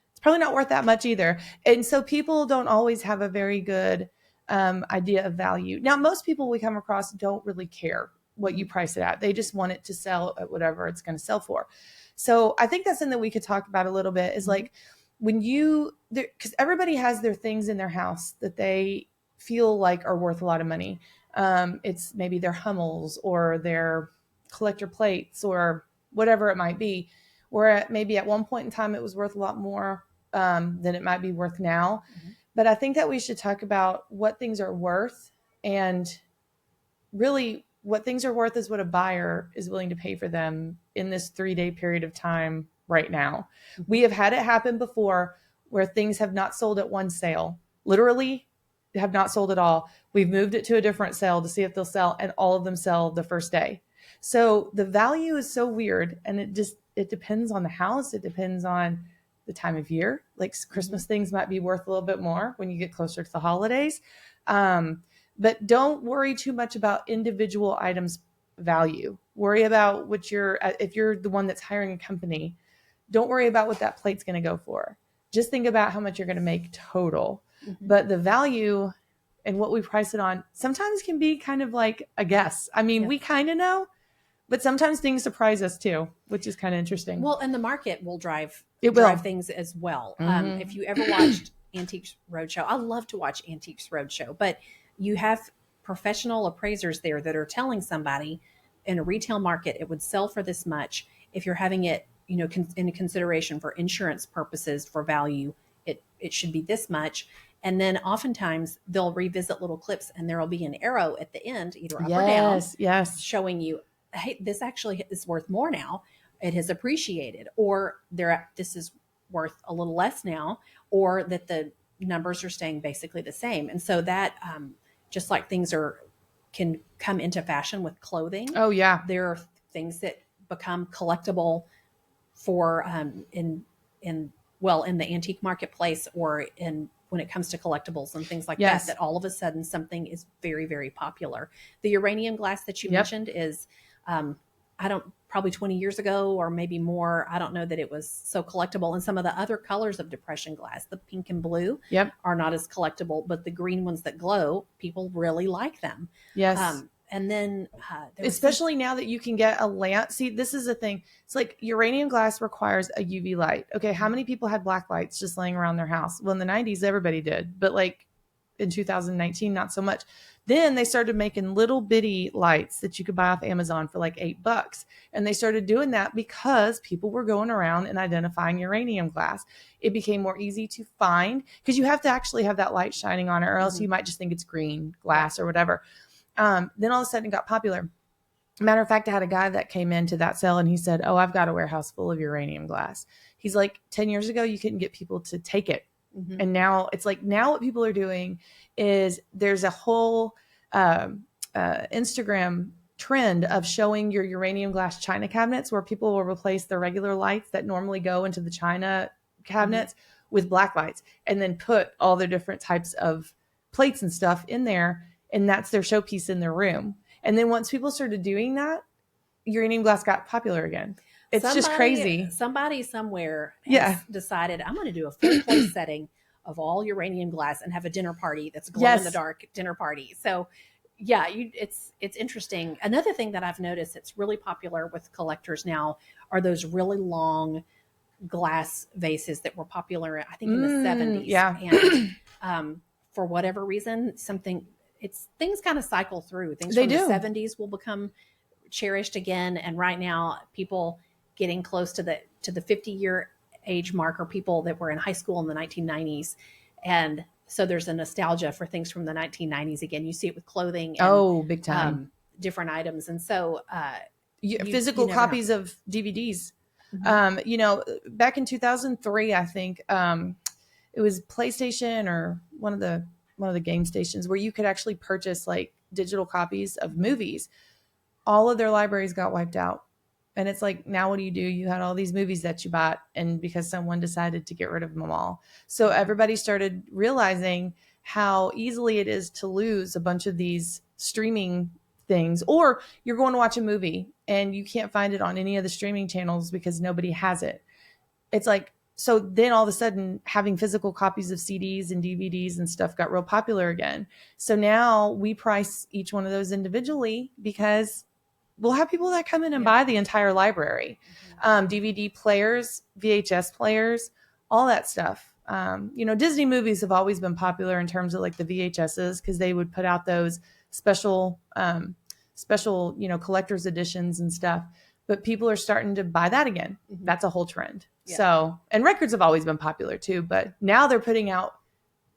Speaker 1: it's probably not worth that much either. And so people don't always have a very good idea of value. Now, most people we come across don't really care what you price it at. They just want it to sell at whatever it's going to sell for. So I think that's something that we could talk about a little bit is like when because everybody has their things in their house that they feel like are worth a lot of money. It's maybe their Hummels or their collector plates or whatever it might be, where maybe at one point in time it was worth a lot more than it might be worth now. But I think that we should talk about what things are worth and really what things are worth is what a buyer is willing to pay for them in this 3-day period of time right now. We have had it happen before where things have not sold at one sale, literally have not sold at all. We've moved it to a different sale to see if they'll sell, and all of them sell the first day. So the value is so weird, and it depends on the house. It depends on the time of year. Like Christmas things might be worth a little bit more when you get closer to the holidays. But don't worry too much about individual items value. Worry about if you're the one that's hiring a company, don't worry about what that plate's going to go for. Just think about how much you're going to make total. But the value and what we price it on sometimes can be kind of like a guess. I mean, we kind of know, but sometimes things surprise us too, which is kind of interesting.
Speaker 2: Well, and the market will drive things as well. If you ever watched Antiques Roadshow, I love to watch Antiques Roadshow, but you have professional appraisers there that are telling somebody in a retail market it would sell for this much. If you're having it, in consideration for insurance purposes for value, it should be this much. And then oftentimes they'll revisit little clips, and there'll be an arrow at the end, either up or down, showing you, hey, this actually is worth more now. It has appreciated, or this is worth a little less now, or that the numbers are staying basically the same. And so that, just like things can come into fashion with clothing.
Speaker 1: Oh yeah.
Speaker 2: There are things that become collectible for, in the antique marketplace, or when it comes to collectibles and things like that all of a sudden something is very, very popular. The uranium glass that you mentioned is, probably 20 years ago or maybe more, I don't know that it was so collectible. And some of the other colors of depression glass, the pink and blue, are not as collectible, but the green ones that glow, people really like them.
Speaker 1: Yes.
Speaker 2: And then,
Speaker 1: especially now that you can get a lamp. See, this is the thing. It's like uranium glass requires a UV light. Okay. How many people had black lights just laying around their house? Well, in the 90s, everybody did, but like in 2019, not so much. Then they started making little bitty lights that you could buy off Amazon for like $8. And they started doing that because people were going around and identifying uranium glass. It became more easy to find because you have to actually have that light shining on it, or else you might just think it's green glass or whatever. Then all of a sudden it got popular. Matter of fact, I had a guy that came into that sale and he said, "Oh, I've got a warehouse full of uranium glass." He's like, 10 years ago, you couldn't get people to take it. And now it's like, now what people are doing is there's a whole Instagram trend of showing your uranium glass china cabinets where people will replace the regular lights that normally go into the china cabinets with black lights, and then put all their different types of plates and stuff in there. And that's their showpiece in their room. And then once people started doing that, uranium glass got popular again. It's just crazy.
Speaker 2: Somebody somewhere has decided, I'm going to do a full place setting of all uranium glass and have a dinner party that's glow in the dark dinner party. So it's interesting. Another thing that I've noticed that's really popular with collectors now are those really long glass vases that were popular, I think, in the 70s.
Speaker 1: Yeah.
Speaker 2: And for whatever reason, things kind of cycle through. Things
Speaker 1: They
Speaker 2: from
Speaker 1: do.
Speaker 2: the 70s will become cherished again. And right now, people getting close to the 50-year age mark are people that were in high school in the 1990s. And so there's a nostalgia for things from the 1990s again. You see it with clothing and
Speaker 1: big time.
Speaker 2: Different items. And so
Speaker 1: physical copies of DVDs. Back in 2003, I think it was PlayStation or one of the game stations where you could actually purchase like digital copies of movies. All of their libraries got wiped out. And it's like, now what do? You had all these movies that you bought, and because someone decided to get rid of them all. So everybody started realizing how easily it is to lose a bunch of these streaming things. Or you're going to watch a movie and you can't find it on any of the streaming channels because nobody has it. It's like, so then all of a sudden having physical copies of CDs and DVDs and stuff got real popular again. So now we price each one of those individually because we'll have people that come in and buy the entire library. DVD players, VHS players, all that stuff. Disney movies have always been popular in terms of like the VHSs because they would put out those special, collector's editions and stuff. But people are starting to buy that again. That's a whole trend. Yeah. So, and records have always been popular too, but now they're putting out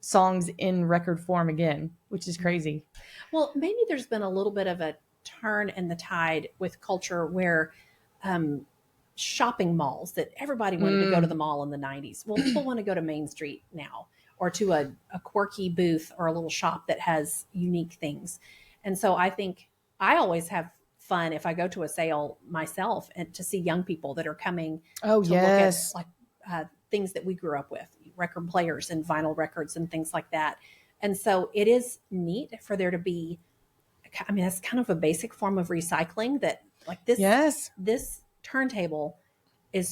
Speaker 1: songs in record form again, which is crazy.
Speaker 2: Well, maybe there's been a little bit of a turn in the tide with culture where shopping malls that everybody wanted to go to the mall in the 90s. Well, people want to go to Main Street now, or to a quirky booth or a little shop that has unique things. And so I think I always have fun if I go to a sale myself and to see young people that are coming
Speaker 1: Oh,
Speaker 2: to look at
Speaker 1: yes.
Speaker 2: like things that we grew up with, record players and vinyl records and things like that. And so it is neat for there to be, I mean, that's kind of a basic form of recycling that like
Speaker 1: Yes.
Speaker 2: this turntable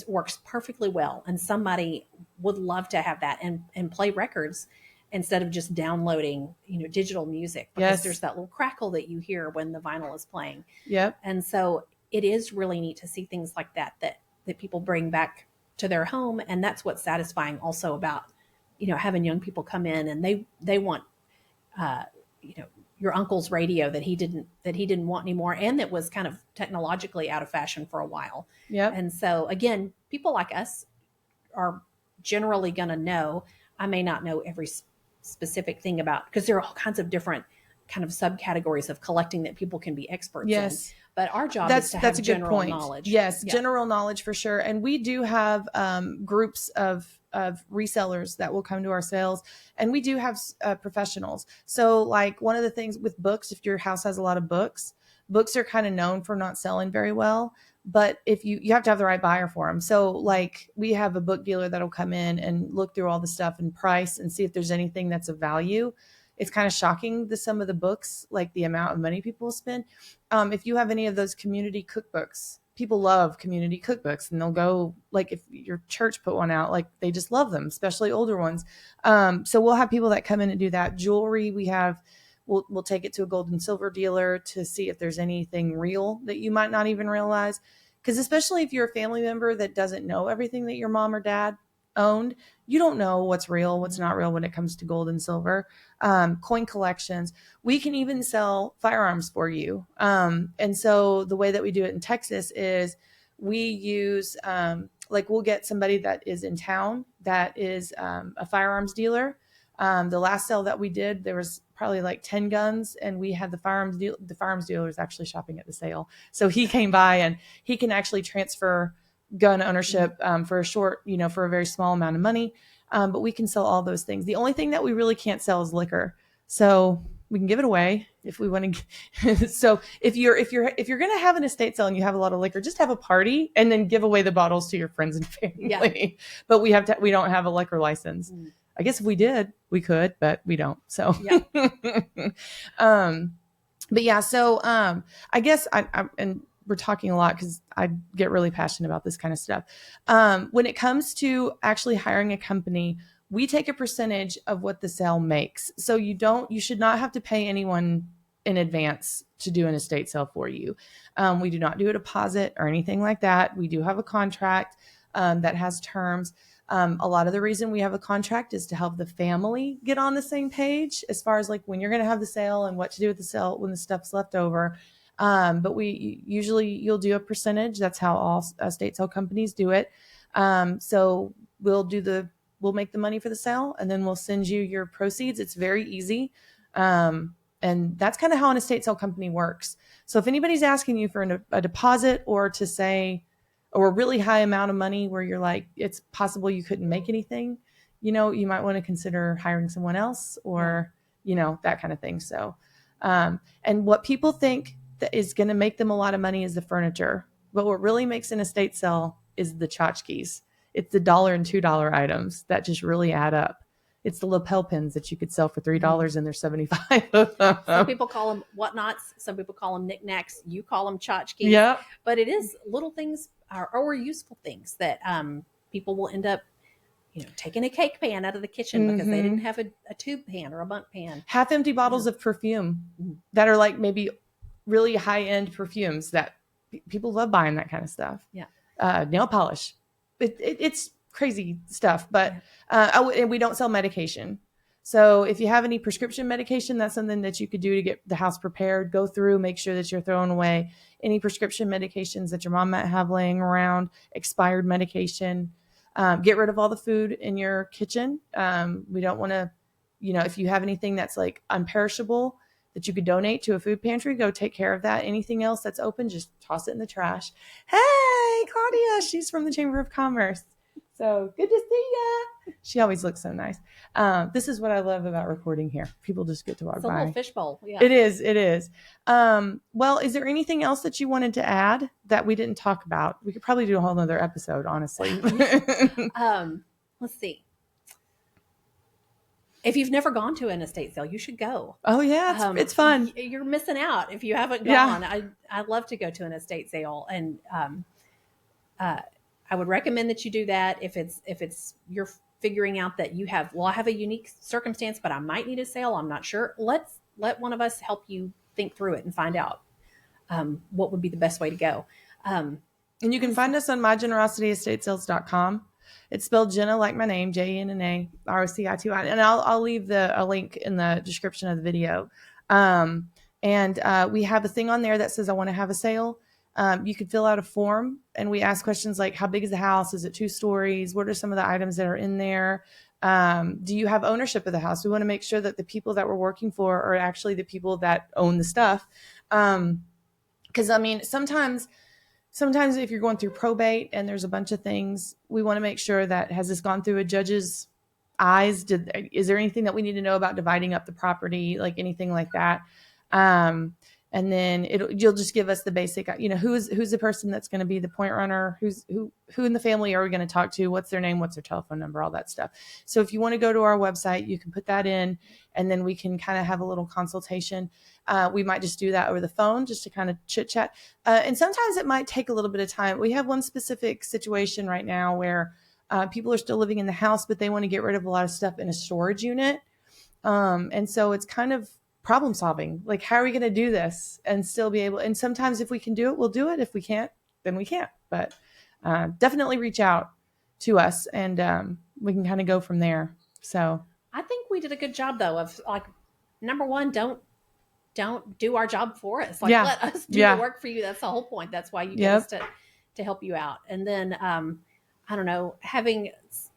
Speaker 2: works perfectly well. And somebody would love to have that and play records instead of just downloading, digital music, because
Speaker 1: Yes.
Speaker 2: there's that little crackle that you hear when the vinyl is playing.
Speaker 1: Yep.
Speaker 2: And so it is really neat to see things like that people bring back to their home. And that's what's satisfying also about, having young people come in and they want, your uncle's radio that he didn't want anymore, and that was kind of technologically out of fashion for a while.
Speaker 1: Yep.
Speaker 2: And so again, people like us are generally going to know. I may not know every specific thing about, because there are all kinds of different kind of subcategories of collecting that people can be experts in. But our job is to have general knowledge.
Speaker 1: Yes, yeah. General knowledge for sure. And we do have groups of resellers that will come to our sales, and we do have professionals. So like one of the things with books, if your house has a lot of books are kind of known for not selling very well. But if you have to have the right buyer for them. So like we have a book dealer that'll come in and look through all the stuff and price and see if there's anything that's of value. It's kind of shocking, some of the books, like the amount of money people spend. If you have any of those community cookbooks, people love community cookbooks, and they'll go, like if your church put one out, like they just love them, especially older ones. So we'll have people that come in and do that. Jewelry, we'll take it to a gold and silver dealer to see if there's anything real that you might not even realize. Because especially if you're a family member that doesn't know everything that your mom or dad owned, you don't know what's real, what's not real when it comes to gold and silver. Coin collections. We can even sell firearms for you. And so the way that we do it in Texas is we use, we'll get somebody that is in town that is a firearms dealer. The last sale that we did, there was probably like 10 guns, and we had the firearms dealer is actually shopping at the sale. So he came by and he can actually transfer gun ownership for a short, for a very small amount of money. But we can sell all those things. The only thing that we really can't sell is liquor. So we can give it away if we want to. So if you're going to have an estate sale and you have a lot of liquor, just have a party and then give away the bottles to your friends and family. Yeah. But we don't have a liquor license. I guess if we did, we could, but we don't. So, yeah. But yeah, so I guess and we're talking a lot because I get really passionate about this kind of stuff. When it comes to actually hiring a company, we take a percentage of what the sale makes. So you should not have to pay anyone in advance to do an estate sale for you. We do not do a deposit or anything like that. We do have a contract that has terms. A lot of the reason we have a contract is to help the family get on the same page as far as like when you're going to have the sale and what to do with the sale when the stuff's left over. But you'll do a percentage. That's how all estate sale companies do it. So we'll make the money for the sale, and then we'll send you your proceeds. It's very easy. And that's kind of how an estate sale company works. So if anybody's asking you for a deposit or to say, or a really high amount of money where you're like, it's possible you couldn't make anything, you might want to consider hiring someone else or, that kind of thing. So, and what people think that is going to make them a lot of money is the furniture. But what really makes an estate sale is the tchotchkes. It's the $1 and $2 items that just really add up. It's the lapel pins that you could sell for $3 and they're 75.
Speaker 2: Some people call them whatnots. Some people call them knickknacks. You call them tchotchkes.
Speaker 1: Yeah.
Speaker 2: But it is little things or useful things that people will end up, taking a cake pan out of the kitchen because they didn't have a tube pan or a bunk pan.
Speaker 1: Half empty bottles of perfume that are like maybe really high end perfumes that people love buying that kind of stuff.
Speaker 2: Yeah.
Speaker 1: Nail polish. It's crazy stuff, but and we don't sell medication. So if you have any prescription medication, that's something that you could do to get the house prepared. Go through, make sure that you're throwing away any prescription medications that your mom might have laying around, expired medication. Get rid of all the food in your kitchen. We don't want to, if you have anything that's like unperishable, that you could donate to a food pantry, go take care of that. Anything else that's open, just toss it in the trash. Hey, Claudia, she's from the Chamber of Commerce. So good to see ya. She always looks so nice. This is what I love about recording here. People just get to walk
Speaker 2: It's a
Speaker 1: by.
Speaker 2: little fishbowl. Yeah.
Speaker 1: It is. It is. Well, is there anything else that you wanted to add that we didn't talk about? We could probably do a whole nother episode, honestly.
Speaker 2: Let's see. If you've never gone to an estate sale, you should go.
Speaker 1: Oh yeah, it's fun.
Speaker 2: You're missing out if you haven't gone. I love to go to an estate sale, and I would recommend that you do that if it's you're figuring out that you have, well, I have a unique circumstance, but I might need a sale. I'm not sure. Let one of us help you think through it and find out what would be the best way to go.
Speaker 1: And you can find us on mygenerocityEstateSales.com. It's spelled Jenna like my name, JENNA, and I'll leave a link in the description of the video. And we have a thing on there that says I want to have a sale. You can fill out a form, and we ask questions like, how big is the house? Is it 2 stories? What are some of the items that are in there? Do you have ownership of the house? We want to make sure that the people that we're working for are actually the people that own the stuff. Because I mean, sometimes if you're going through probate and there's a bunch of things, we want to make sure that, has this gone through a judge's eyes? Is there anything that we need to know about dividing up the property, like anything like that? And then you'll just give us the basic, who's the person that's going to be the point runner, who in the family are we going to talk to, what's their name, what's their telephone number, all that stuff. So if you want to go to our website, you can put that in, and then we can kind of have a little consultation. We might just do that over the phone just to kind of chit chat. And sometimes it might take a little bit of time. We have one specific situation right now where people are still living in the house, but they want to get rid of a lot of stuff in a storage unit. And so it's kind of problem solving. Like, how are we going to do this and still be able, and sometimes if we can do it, we'll do it. If we can't, then we can't. But definitely reach out to us, and we can kind of go from there. So
Speaker 2: I think we did a good job, though, of like, number one, don't do our job for us. Like, let us do the work for you. That's the whole point. That's why you get us to help you out. And then I don't know, having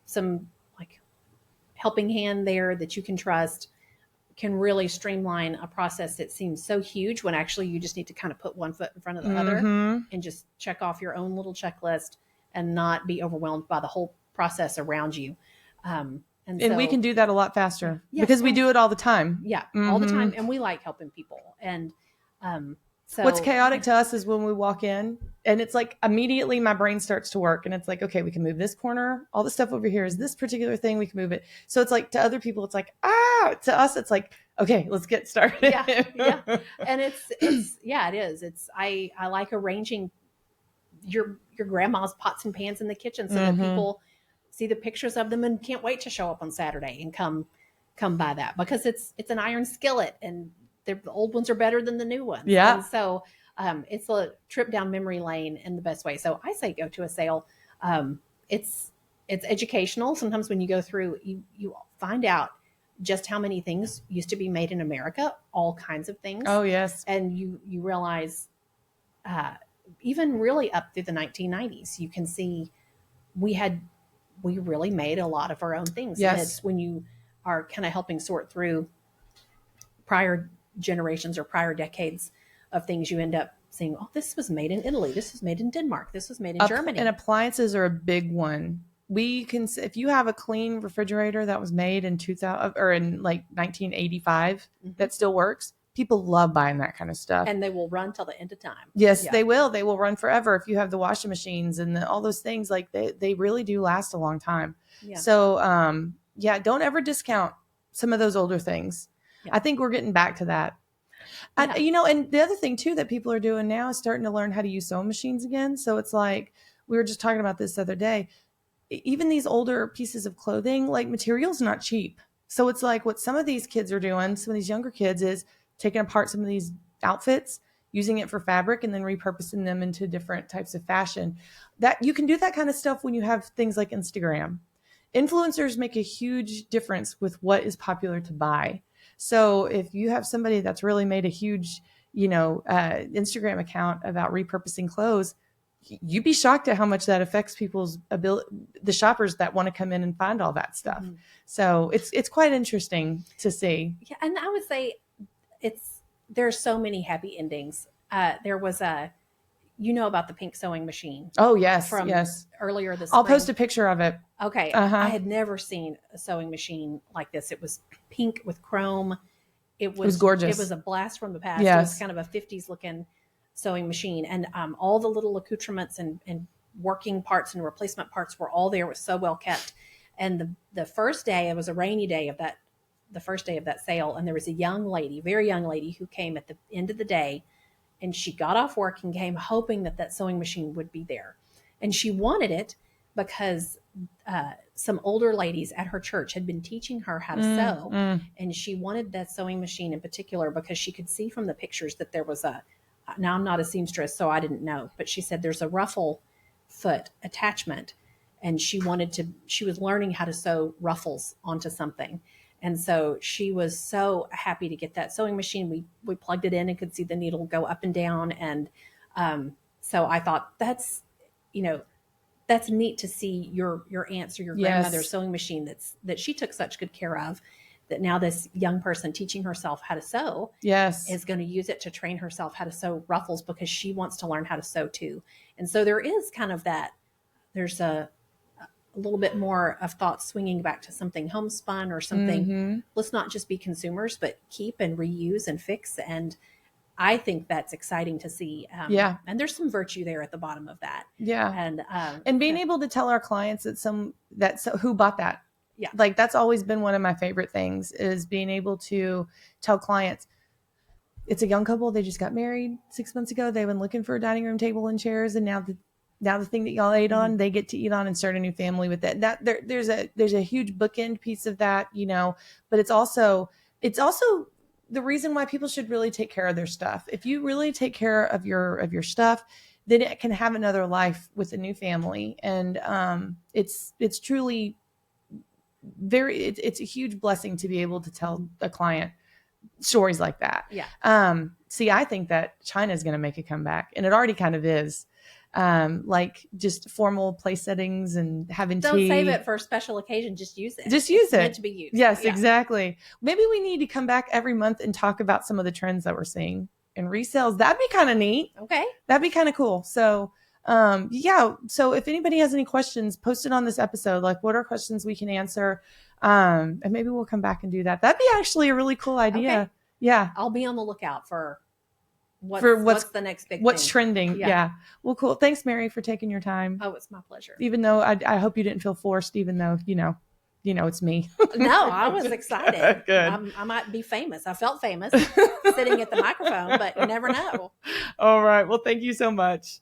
Speaker 2: some like helping hand there that you can trust can really streamline a process that seems so huge, when actually you just need to kind of put one foot in front of the other and just check off your own little checklist and not be overwhelmed by the whole process around you. And
Speaker 1: we can do that a lot faster because we do it all the time.
Speaker 2: Yeah, all the time. And we like helping people. And so
Speaker 1: what's chaotic to us is when we walk in and it's like immediately my brain starts to work, and it's like, okay, we can move this corner. All the stuff over here is this particular thing. We can move it. So it's like, to other people, it's like, to us, it's like, okay, let's get started.
Speaker 2: Yeah. And it is. I like arranging your grandma's pots and pans in the kitchen so that people see the pictures of them and can't wait to show up on Saturday and come by that, because it's an iron skillet, and the old ones are better than the new ones.
Speaker 1: Yeah.
Speaker 2: And so it's a trip down memory lane in the best way. So I say go to a sale. It's educational. Sometimes when you go through, you find out just how many things used to be made in America, all kinds of things.
Speaker 1: Oh, yes.
Speaker 2: And you realize even really up through the 1990s, you can see we really made a lot of our own things.
Speaker 1: Yes.
Speaker 2: And it's when you are kind of helping sort through prior generations or prior decades of things, you end up seeing, oh, this was made in Italy. This was made in Denmark. This was made in Germany. And
Speaker 1: appliances are a big one. We can, if you have a clean refrigerator that was made in 2000 or in like 1985 that still works, people love buying that kind of stuff.
Speaker 2: And they will run till the end of time.
Speaker 1: Yes, they will. They will run forever. If you have the washing machines and all those things, like they really do last a long time. Yeah. So, don't ever discount some of those older things. Yeah. I think we're getting back to that. Yeah. And the other thing too that people are doing now is starting to learn how to use sewing machines again. So it's like, we were just talking about this the other day. Even these older pieces of clothing, like, material's not cheap. So it's like what some of these kids are doing, some of these younger kids, is taking apart some of these outfits, using it for fabric, and then repurposing them into different types of fashion. That you can do that kind of stuff when you have things like Instagram. Influencers make a huge difference with what is popular to buy. So if you have somebody that's really made a huge, Instagram account about repurposing clothes, you'd be shocked at how much that affects people's ability, the shoppers that want to come in and find all that stuff. So it's quite interesting to see.
Speaker 2: Yeah. And I would say there's so many happy endings. There was you know about the pink sewing machine
Speaker 1: Oh, yes.
Speaker 2: from
Speaker 1: Yes.
Speaker 2: earlier this
Speaker 1: I'll
Speaker 2: spring.
Speaker 1: post a picture of it.
Speaker 2: Okay. I had never seen a sewing machine like this. It was pink with chrome. It was
Speaker 1: gorgeous.
Speaker 2: It was a blast from the past.
Speaker 1: Yes.
Speaker 2: It was kind of a 50s looking sewing machine. And all the little accoutrements and working parts and replacement parts were all there. It was so well kept. And the first day, it was a rainy day of that, the first day of that sale. And there was a young lady, very young lady, who came at the end of the day, and she got off work and came hoping that that sewing machine would be there. And she wanted it because some older ladies at her church had been teaching her how to sew. And she wanted that sewing machine in particular because she could see from the pictures that there was now I'm not a seamstress, so I didn't know, but she said there's a ruffle foot attachment. And she was learning how to sew ruffles onto something. And so she was so happy to get that sewing machine. We plugged it in and could see the needle go up and down. And so I thought that's neat to see your aunt's or your grandmother's sewing machine that she took such good care of, that now this young person teaching herself how to sew is going to use it to train herself how to sew ruffles because she wants to learn how to sew too. And so there is kind of that, there's a little bit more of thought swinging back to something homespun or something. Let's not just be consumers, but keep and reuse and fix. And I think that's exciting to see. And there's some virtue there at the bottom of that. And
Speaker 1: being able to tell our clients who bought that.
Speaker 2: Yeah.
Speaker 1: Like that's always been one of my favorite things, is being able to tell clients, it's a young couple. They just got married 6 months ago. They've been looking for a dining room table and chairs. And now the thing that y'all ate on, they get to eat on and start a new family with it. There's a huge bookend piece of that, but it's also the reason why people should really take care of their stuff. If you really take care of your stuff, then it can have another life with a new family. And it's truly it's a huge blessing to be able to tell a client stories like that. See, I think that China is going to make a comeback, and it already kind of is. Like just formal place settings and having
Speaker 2: Don't
Speaker 1: tea.
Speaker 2: save it for a special occasion. Just use it.
Speaker 1: Just use
Speaker 2: it's
Speaker 1: it.
Speaker 2: Meant to be used.
Speaker 1: Yes, exactly. Maybe we need to come back every month and talk about some of the trends that we're seeing in resales. That'd be kind of neat.
Speaker 2: Okay.
Speaker 1: That'd be kind of cool. So, So if anybody has any questions, post it on this episode. Like, what are questions we can answer? And maybe we'll come back and do that. That'd be actually a really cool idea.
Speaker 2: Okay.
Speaker 1: Yeah.
Speaker 2: I'll be on the lookout for what's the next big
Speaker 1: what's
Speaker 2: thing.
Speaker 1: Trending. Yeah. Well, cool. Thanks, Mary, for taking your time.
Speaker 2: Oh, it's my pleasure.
Speaker 1: Even though I hope you didn't feel forced, even though, it's me.
Speaker 2: No, I was excited.
Speaker 1: Good.
Speaker 2: I might be famous. I felt famous sitting at the microphone, but you never know.
Speaker 1: All right. Well, thank you so much.